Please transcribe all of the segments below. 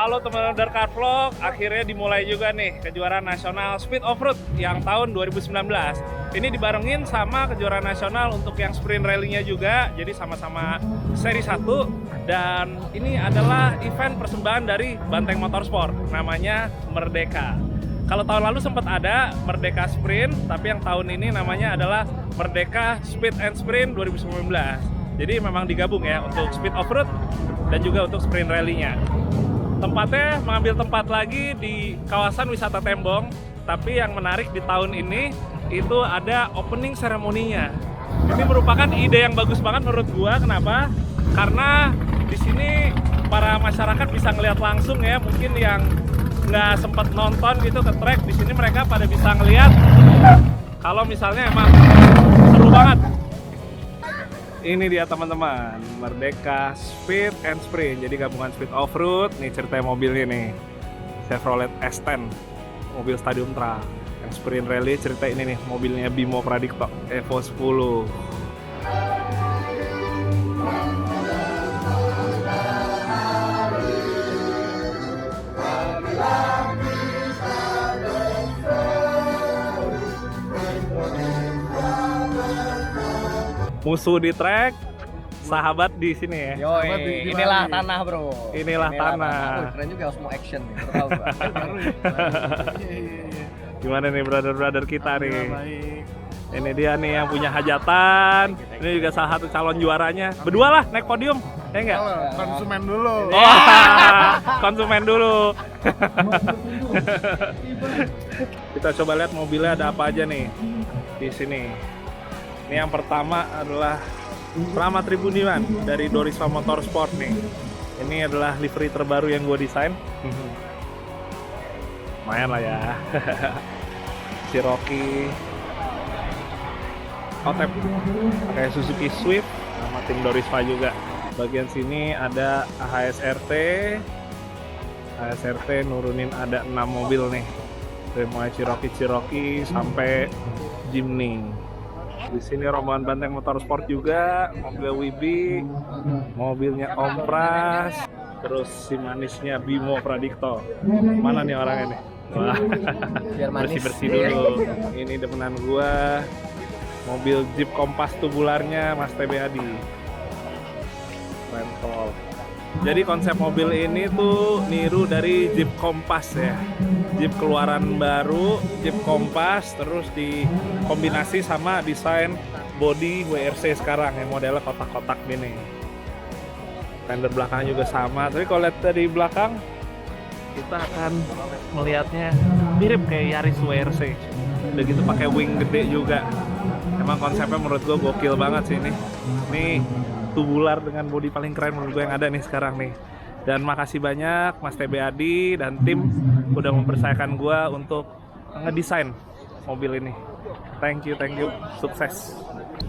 Halo teman-teman Darkar Vlog, akhirnya dimulai juga nih kejuaraan nasional Speed Offroad yang tahun 2019. Ini dibarengin sama kejuaraan nasional untuk yang sprint rally-nya juga, jadi sama-sama seri 1. Dan ini adalah event persembahan dari Banteng Motorsport, namanya Merdeka. Kalau tahun lalu sempat ada Merdeka Sprint, tapi yang tahun ini namanya adalah Merdeka Speed and Sprint 2019. Jadi memang digabung ya untuk Speed Offroad dan juga untuk sprint rally-nya. Tempatnya mengambil tempat lagi di kawasan wisata Tembong, tapi yang menarik di tahun ini itu ada opening seremoninya. Ini merupakan ide yang bagus banget menurut gua. Kenapa? Karena di sini para masyarakat bisa ngelihat langsung ya. Mungkin yang nggak sempat nonton gitu ke track, di sini mereka pada bisa ngelihat kalau misalnya emang seru banget. Ini dia teman-teman, Merdeka Speed and Sprint. Jadi gabungan Speed Offroad. Nih ceritanya mobilnya nih, Chevrolet S10, mobil Stadium Truck. Yang Sprint Rally cerita ini nih, mobilnya Bimo Pradikto Evo 10. Musuh di track, sahabat di sini ya. Yoi, inilah tanah bro. Inilah tanah. Oh, keren juga Osmo Action nih, tahu gua. Gimana nih brother-brother kita nih? Baik. Ini dia nih yang punya hajatan. Ini juga salah satu calon juaranya. Berdua lah naik podium, ya enggak? Konsumen dulu. Oh, konsumen dulu. Kita coba lihat mobilnya ada apa aja nih di sini. Ini yang pertama adalah Prama Tribuniman dari Dorisva Motorsport nih. Ini adalah livery terbaru yang gue desain. Lumayan lah ya. Cherokee Otep pakai Suzuki Swift sama tim Dorisva juga. Bagian sini ada AHSRT. AHSRT nurunin ada 6 mobil nih. Dari mulai Cherokee sampai Jimny. Di sini rombongan Banteng Motorsport juga, mobil Wibi, mobilnya Om Pras, terus si manisnya Bimo Pradikto. Mana nih orangnya nih? Wah, bersih-bersih dulu. Ini demenan gua, mobil Jeep Kompas tubularnya Mas TB Adi. Rentol. Jadi konsep mobil ini tuh niru dari Jeep Kompas ya. Jeep keluaran baru, Jeep Kompas, terus dikombinasi sama desain body WRC sekarang yang modelnya kotak-kotak gini. Fender belakangnya juga sama, tapi kalau lihat dari belakang kita akan melihatnya mirip kayak Yaris WRC. Udah gitu pakai wing gede juga. Emang konsepnya menurut gue gokil banget sih ini. Nih tubular dengan body paling keren menurut gue yang ada nih sekarang nih. Dan makasih banyak Mas TB Adi dan tim udah mempercayakan gue untuk ngedesain mobil ini. Thank you, sukses.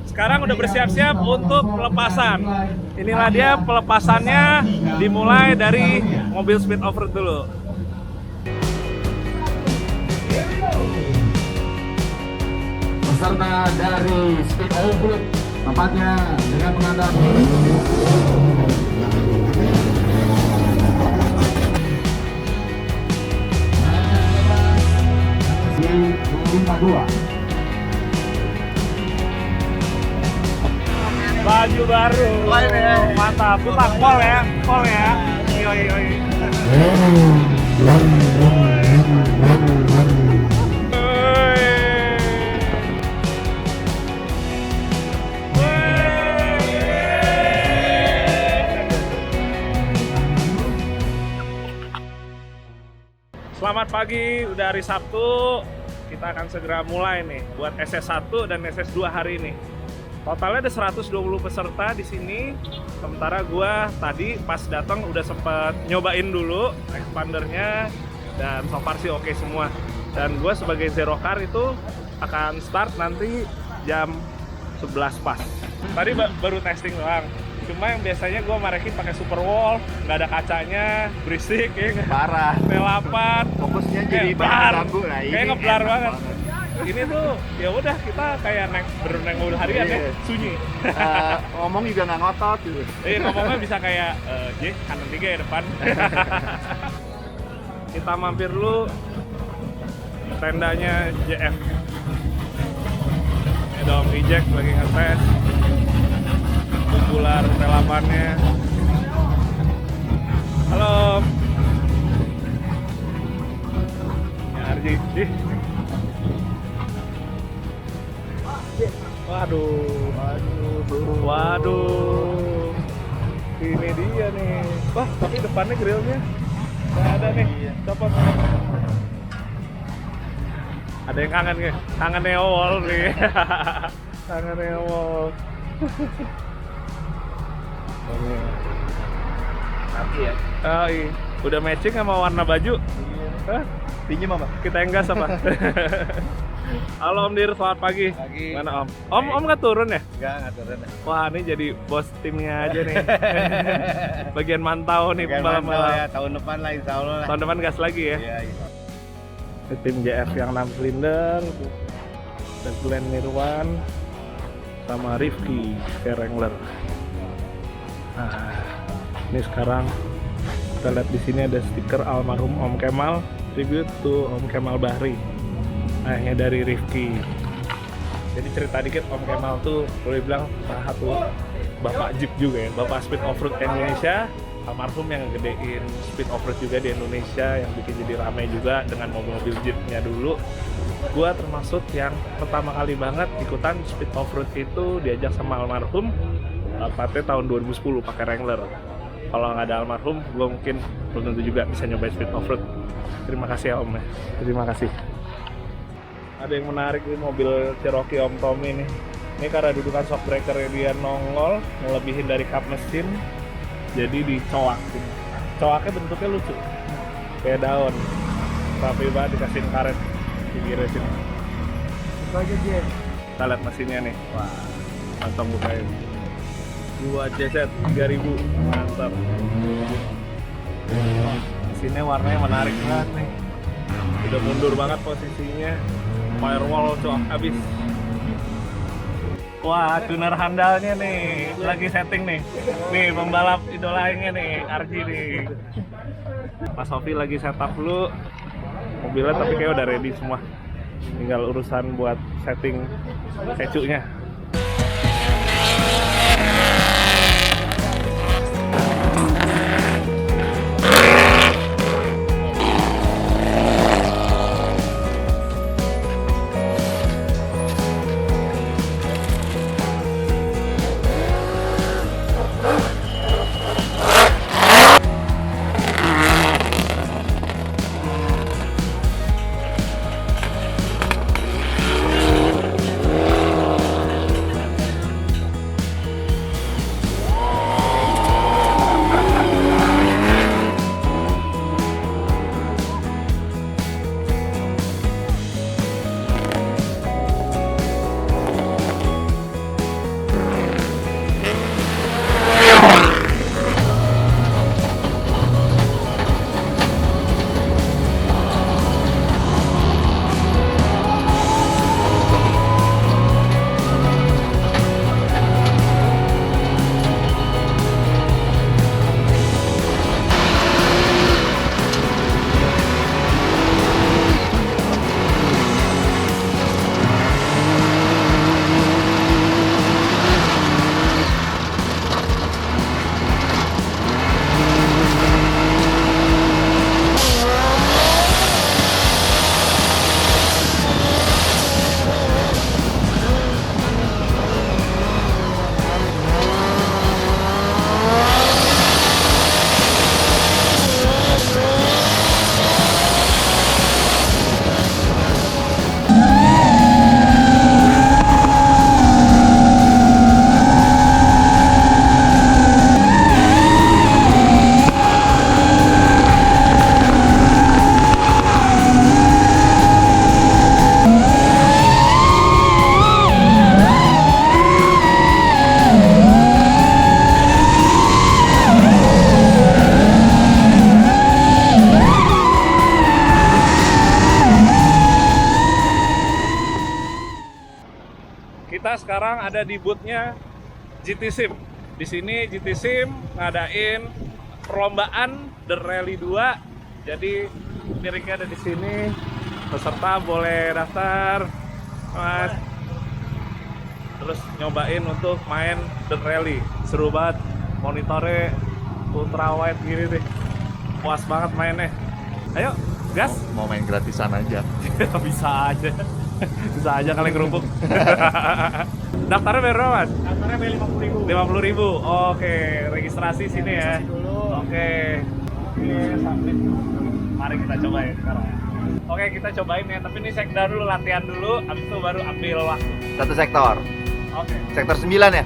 Sekarang udah bersiap-siap untuk pelepasan. Inilah dia pelepasannya, dimulai dari mobil Speed Offroad dulu. Peserta dari Speed Offroad tempatnya dengan mengandalkan 52. Baju baru, mantap, pulang pol ya, yoi. Selamat pagi, udah hari Sabtu. Kita akan segera mulai nih buat SS1 dan SS2 hari ini. Totalnya ada 120 peserta di sini. Sementara gua tadi pas datang udah sempet nyobain dulu expandernya dan so far sih oke semua. Dan gua sebagai Zero Car itu akan start nanti jam 11 pas. Tadi baru testing doang. Cuma yang biasanya gue marekin pakai Super Wolf, nggak ada kacanya, berisik ya. Parah. V8, Fokusnya jadi ganggu. nah, Kayak ngeblar banget. Ini tuh ya udah kita kayak naik mobil harian ya, sunyi. Ngomong juga nggak ngotot gitu. Ngomongnya bisa kayak J kanan 3 ya depan. kita mampir dulu tendanya JF. Ada Om Ijek lagi ngetes popular T8-nya. Halo Om. Ya Arji. Ih. Waduh. Ini dia nih. Wah, tapi depannya grillnya nggak ada nih. Copot. Ada yang kangen nggak? Kangen Neowol nih. Kangen Neowol. Nanti ya. Oh iya. Udah matching sama warna baju? Hah? Pinjem apa? Kita yang gas apa? Halo Om Dir, selamat pagi. Pagi. Mana Om? Om nggak turun ya? Enggak turun. Wah, ini jadi bos timnya aja nih. Bagian mantau nih Bukan mantau pembalap-pembalap. ya, tahun depan lah insya Allah lah. Tahun depan gas lagi ya. Iya, iya. Ini tim JF yang 6 silinder. Dan Glenn Nirwan sama Rifki Wrangler. Nah, ini sekarang kita lihat di sini ada stiker almarhum Om Kemal, tribute to Om Kemal Bahri. Ayahnya dari Rifki. Jadi cerita dikit, Om Kemal tuh boleh bilang salah satu bapak Jeep juga ya, bapak speed off-road Indonesia, almarhum yang ngegedein speed off-road juga di Indonesia, yang bikin jadi ramai juga dengan mobil-mobil Jeepnya dulu. Gua termasuk yang pertama kali banget ikutan speed off-road itu diajak sama almarhum, tepatnya tahun 2010 pakai Wrangler. Kalau nggak ada almarhum, gua mungkin belum tentu juga bisa nyobain speed off-road. Terima kasih ya Om ya. Terima kasih. Ada yang menarik di mobil Cherokee Om Tommy nih. Ini karena dudukan shock breaker dia nongol, ngelebihin dari kap mesin, jadi dicoak gitu. Coaknya bentuknya lucu, kayak daun. Rapi banget, dikasihin karet pinggirnya sini. Buka aja dia. Kita lihat mesinnya nih, Wah. mantap bukain. 2 JZ 3000, mantap. Mesinnya warnanya menarik banget nih. Udah mundur banget posisinya. Firewall coak abis. Wah, tuner handalnya nih lagi setting nih. Nih pembalap idolanya nih, Arji nih. Mas Sofi lagi setup dulu mobilnya, tapi kayak udah ready semua. Tinggal urusan buat setting kecunya. Kita sekarang ada di boothnya GT Sim. Di sini GT Sim ngadain perlombaan The Rally 2. Jadi liriknya ada di sini. Peserta boleh daftar, Mas. Terus nyobain untuk main dirt rally. Seru banget. Monitornya ultra wide gini deh. Puas banget mainnya. Ayo, gas. Mau main gratisan aja. Bisa aja. Bisa aja kalian kerupuk. Daftarnya berapa, Mas? Daftarnya beli 50.000. 50.000. Oke, registrasi sini ya. Oke. Mari kita cobain sekarang. Oke, kita cobain ya. Tapi ini sekda dulu, latihan dulu. Habis itu baru ambil waktu. Satu sektor. Oke. Sektor 9 ya?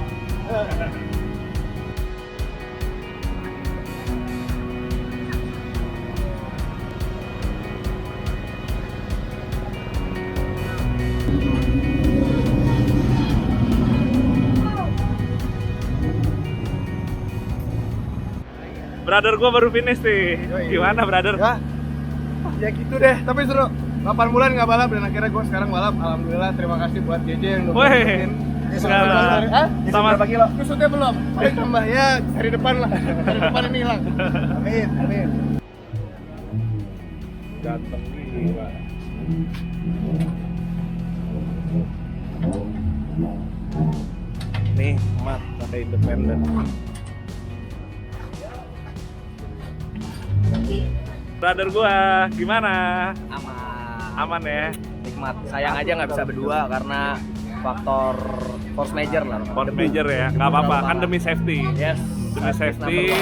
Brother gua baru finish nih. Gimana, brother? Ya gitu deh, tapi seru. 8 bulan nggak balap dan akhirnya gue sekarang balap. Alhamdulillah, terima kasih buat JJ yang udah Woi. bantuin. Enggak lah. Sama berapa kilo? Kusutnya belum. Paling tambah ya hari depan lah. Hari depan ini hilang. Amin, amin. Ganteng gila. Nih, mat ada independen. Brother gua, gimana? Aman ya? Nikmat. Sayang aja nggak bisa berdua karena faktor force major lah. Force major ya, nggak apa-apa, kan demi safety. Yes. Demi safety,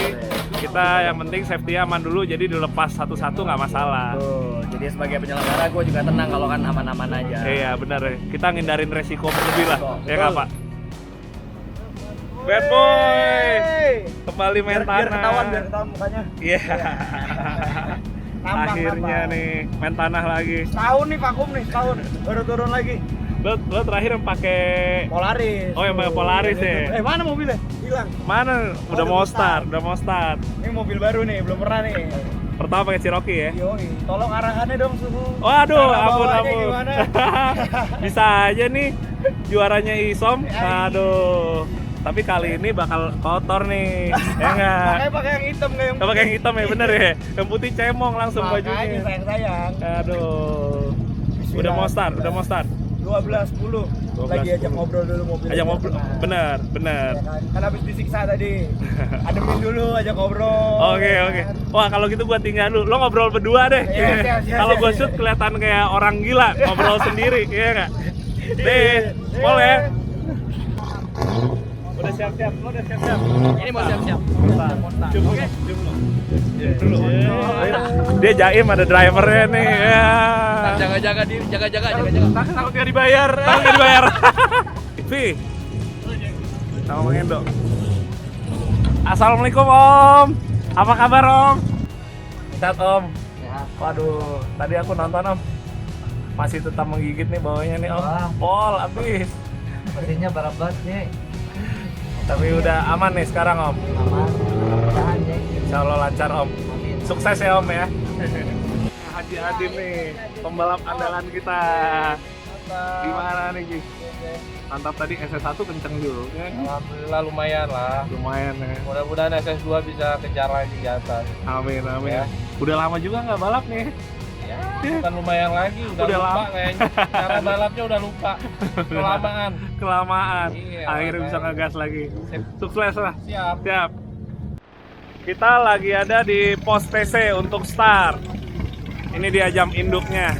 kita yang penting safety aman dulu, jadi dilepas satu-satu nggak masalah. Tuh, jadi sebagai penyelenggara gue juga tenang kalau kan aman-aman aja. Iya benar ya, kita ngindarin resiko berlebih lah, Betul. ya nggak Pak? Bad boy, kembali main tanah. Biar ketahuan mukanya. Iya. Nampang, Akhirnya nampang. nih main tanah lagi. Tahun nih vakum nih, tahun baru turun lagi. Lo terakhir yang pakai Polaris. Oh, yang pakai Polaris ya? Mana mobilnya? Hilang. mana? Udah mau start, udah mau start. Ini mobil baru nih, belum pernah nih. Pertama pakai Cherokee ya. Yoi, tolong arahannya dong suhu. Waduh, Cara ampun bawanya ampun. gimana? Bisa aja nih juaranya Isom. Aduh. Tapi kali ini bakal kotor nih. Ya enggak? Makanya pakai yang hitam nggak yang Kita pakai yang hitam ya, bener ya? Yang putih cemong langsung Makanya bajunya. sayang. Aduh. Udah mau start, udah mau start. 12.10 lagi ajak 12.10. ngobrol dulu mobil. Ajak ngobrol. Bener, bener. Ya kan habis disiksa tadi. Ademin dulu ajak ngobrol. Oke. Wah, kalau gitu gua tinggal dulu. Lo ngobrol berdua deh. Iya, siap, Kalau gua siap. shoot kelihatan kayak orang gila ngobrol sendiri, iya enggak? Nih, boleh. Udah siap-siap, lo udah siap-siap. Ini mau siap-siap. Cium dulu. Cium dulu. Dia jaim, ada drivernya nih. Ya. Jaga-jaga diri, jaga-jaga. Takut nggak dibayar. Takut nggak dibayar. Vi, sama Bang Endo. Assalamualaikum Om. Apa kabar Om? Sehat Om. Waduh, tadi aku nonton Om. Masih tetap menggigit nih bawahnya nih Om. Pol abis. Mesinnya balap banget nih, Tapi udah aman nih sekarang Om. aman, tahan ya. Insya Allah lancar Om. Amin. Sukses ya Om ya. Haji Adin nih, pembalap andalan kita. Gimana nih Ji? Mantap tadi SS1 kenceng juga. Alhamdulillah lumayan lah. Lumayan ya. Mudah-mudahan SS2 bisa kejar lagi di atas. Amin amin. Ya. Udah lama juga nggak balap nih. Bukan lumayan lagi, udah Udah lupa lama. kayaknya. Cara balapnya udah lupa. Kelamaan. Kelamaan. Iya, Akhirnya bisa makanya. ngegas lagi. Sukses lah. Siap. Siap. Kita lagi ada di pos TC untuk start. Ini dia jam induknya.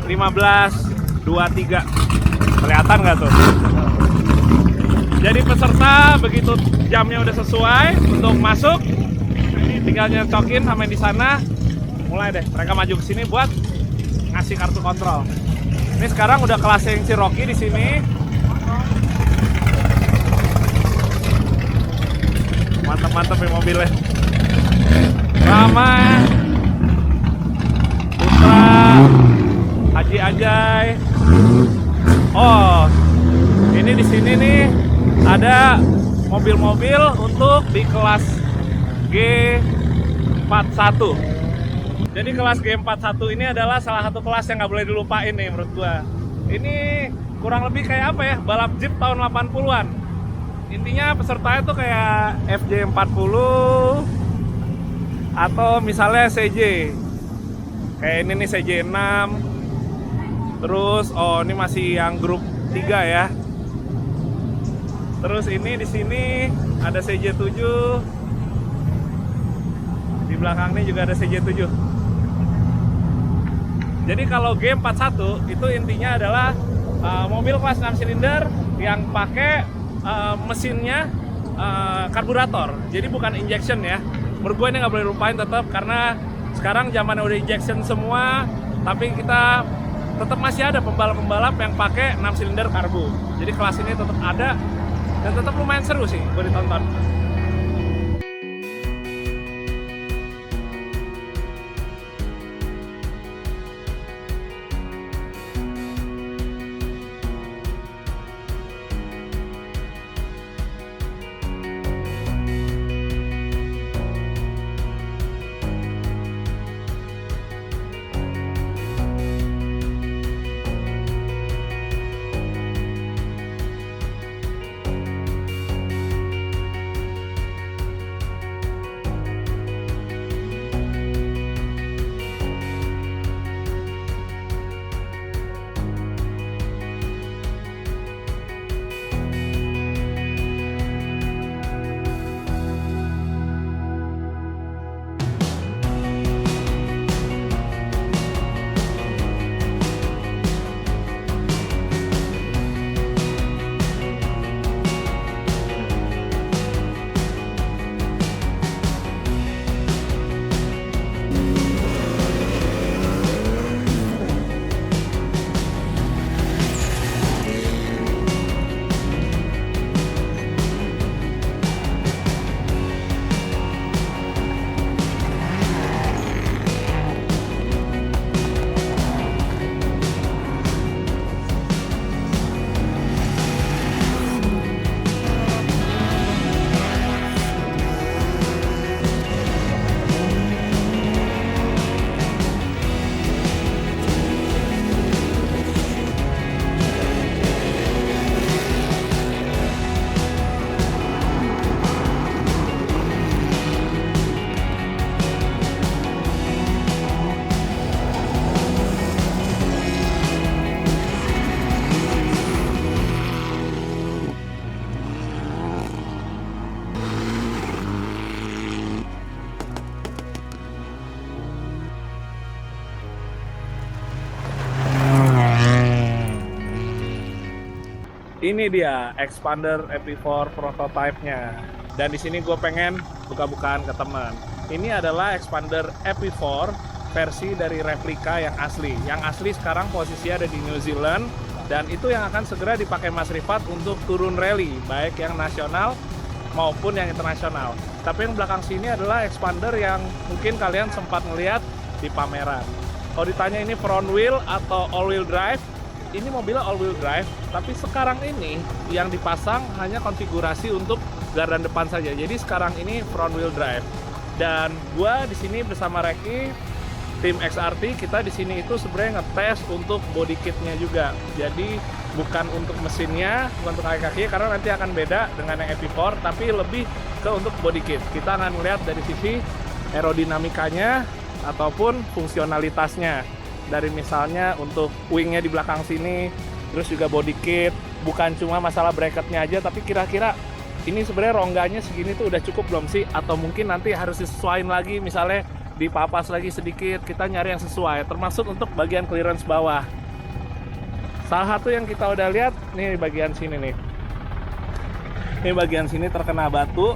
15.23. Kelihatan nggak tuh? Jadi peserta begitu jamnya udah sesuai untuk masuk, tinggal nyocokin sampai di sana. Mulai deh mereka maju ke sini buat ngasih kartu kontrol. Ini sekarang udah kelas yang Cherokee di sini. Mantap-mantap ya mobilnya. Ramai. Putra, Haji Ajay. Oh, ini di sini nih ada mobil-mobil untuk di kelas G41. Jadi kelas G41 ini adalah salah satu kelas yang nggak boleh dilupain nih menurut gua. Ini kurang lebih kayak apa ya? Balap Jeep tahun 80-an. Intinya pesertanya tuh kayak FJ40, atau misalnya CJ. Kayak ini nih CJ 6. Terus ini masih yang grup 3 ya. Terus ini di sini ada CJ 7. Di belakang ini juga ada CJ 7. Jadi kalau G41 itu intinya adalah mobil kelas 6 silinder yang pakai mesinnya karburator. Jadi bukan injection ya. Menurut gue ini nggak boleh lupain tetap, karena sekarang zamannya udah injection semua, tapi kita tetap masih ada pembalap-pembalap yang pakai 6 silinder karbu. Jadi kelas ini tetap ada dan tetap lumayan seru sih buat ditonton. Ini dia expander EP4 prototype-nya. Dan di sini gue pengen buka-bukaan ke teman. Ini adalah expander EP4 versi dari replika yang asli. Yang asli sekarang posisinya ada di New Zealand, dan itu yang akan segera dipakai Mas Rifat untuk turun rally, baik yang nasional maupun yang internasional. Tapi yang belakang sini adalah expander yang mungkin kalian sempat ngeliat di pameran. Kalau ditanya ini front wheel atau all wheel drive, ini mobilnya all wheel drive, tapi sekarang ini yang dipasang hanya konfigurasi untuk gardan depan saja. Jadi sekarang ini front wheel drive. Dan gua di sini bersama Reki, tim XRT, kita di sini itu sebenarnya ngetes untuk body kitnya juga. Jadi bukan untuk mesinnya, bukan untuk kaki-kakinya, karena nanti akan beda dengan yang EP4, tapi lebih ke untuk body kit. Kita akan melihat dari sisi aerodinamikanya ataupun fungsionalitasnya. Dari misalnya untuk wingnya di belakang sini, terus juga body kit, bukan cuma masalah bracketnya aja, tapi kira-kira ini sebenarnya rongganya segini tuh udah cukup belum sih? Atau mungkin nanti harus disesuaikan lagi, misalnya dipapas lagi sedikit, kita nyari yang sesuai, termasuk untuk bagian clearance bawah. Salah satu yang kita udah lihat, nih bagian sini nih. Ini bagian sini terkena batu,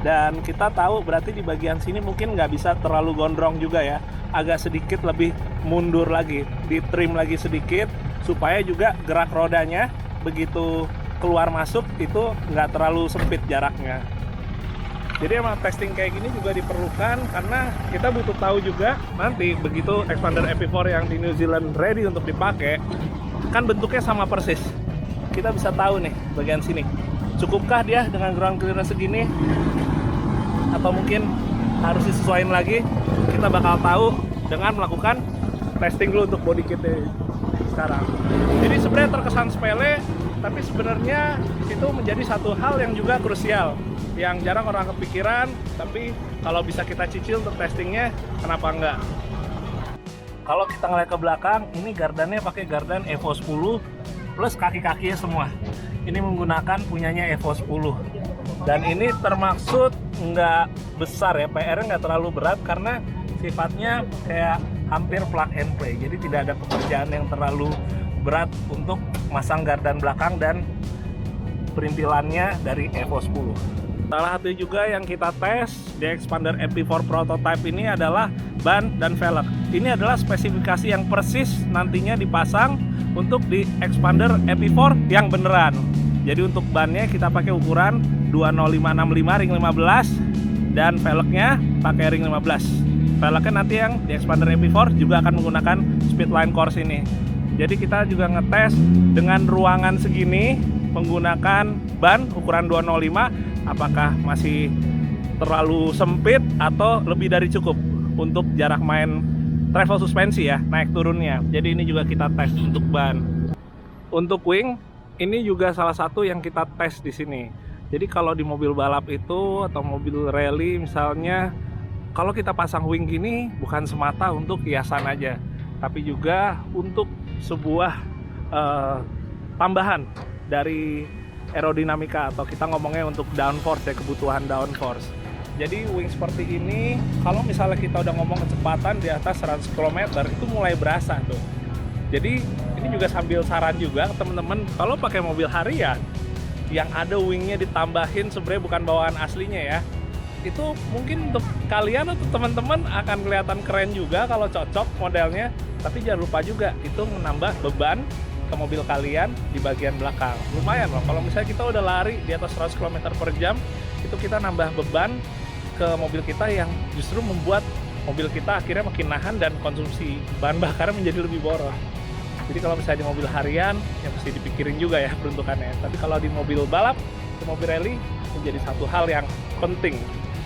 dan kita tahu berarti di bagian sini mungkin nggak bisa terlalu gondrong juga ya. Agak sedikit lebih mundur lagi, ditrim lagi sedikit, supaya juga gerak rodanya begitu keluar masuk itu nggak terlalu sempit jaraknya. Jadi emang testing kayak gini juga diperlukan, karena kita butuh tahu juga nanti begitu expander EP4 yang di New Zealand ready untuk dipakai, kan bentuknya sama persis. Kita bisa tahu nih bagian sini, cukupkah dia dengan ground clearance segini, atau mungkin harus disesuaikan lagi. Kita bakal tahu dengan melakukan testing dulu untuk body kitnya sekarang. Jadi sebenarnya terkesan sepele, tapi sebenarnya itu menjadi satu hal yang juga krusial. yang jarang orang kepikiran, tapi kalau bisa kita cicil untuk testingnya, kenapa enggak? Kalau kita ngeliat ke belakang, ini gardannya pakai gardan Evo 10 plus kaki-kakinya semua. Ini menggunakan punyanya Evo 10. Dan ini termaksud nggak besar ya, PR-nya nggak terlalu berat karena sifatnya kayak hampir plug and play. Jadi tidak ada pekerjaan yang terlalu berat untuk masang gardan belakang dan perintilannya dari Evo 10. Salah satu juga yang kita tes di Xpander MP4 Prototype ini adalah ban dan velg. Ini adalah spesifikasi yang persis nantinya dipasang untuk di Xpander MP4 yang beneran. Jadi untuk bannya kita pakai ukuran 20565 ring 15 dan velgnya pakai ring 15. Velgnya nanti yang di Xpander MP4 juga akan menggunakan Speedline Course ini. Jadi kita juga ngetes dengan ruangan segini menggunakan ban ukuran 205, apakah masih terlalu sempit atau lebih dari cukup untuk jarak main travel suspensi ya, naik turunnya. Jadi ini juga kita tes untuk ban. Untuk wing, ini juga salah satu yang kita tes di sini. Jadi kalau di mobil balap itu atau mobil rally misalnya, kalau kita pasang wing gini bukan semata untuk hiasan aja, tapi juga untuk sebuah tambahan dari aerodinamika, atau kita ngomongnya untuk downforce ya, kebutuhan downforce. Jadi wing seperti ini, kalau misalnya kita udah ngomong kecepatan di atas 100 km itu mulai berasa tuh. Jadi ini juga sambil saran juga ke temen-temen, kalau pakai mobil harian yang ada wingnya ditambahin sebenarnya bukan bawaan aslinya ya, itu mungkin untuk kalian atau teman-teman akan kelihatan keren juga kalau cocok modelnya. Tapi jangan lupa juga itu menambah beban ke mobil kalian di bagian belakang. Lumayan loh, kalau misalnya kita udah lari di atas 100 km per jam, itu kita nambah beban ke mobil kita yang justru membuat mobil kita akhirnya makin nahan dan konsumsi bahan bakar menjadi lebih boros. Jadi kalau misalnya di mobil harian, ya mesti dipikirin juga ya peruntukannya. Tapi kalau di mobil balap, di mobil rally, menjadi satu hal yang penting.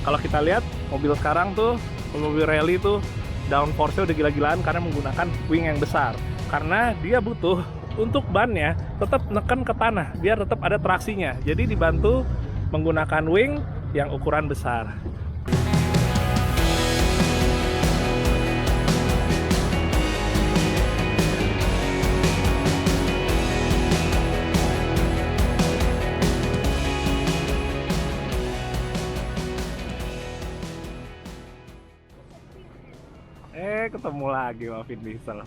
Kalau kita lihat, mobil sekarang tuh, mobil rally tuh, downforce-nya udah gila-gilaan karena menggunakan wing yang besar. Karena dia butuh untuk bannya tetap neken ke tanah biar tetap ada traksinya. Jadi dibantu menggunakan wing yang ukuran besar. Ketemu lagi sama Vin Diesel.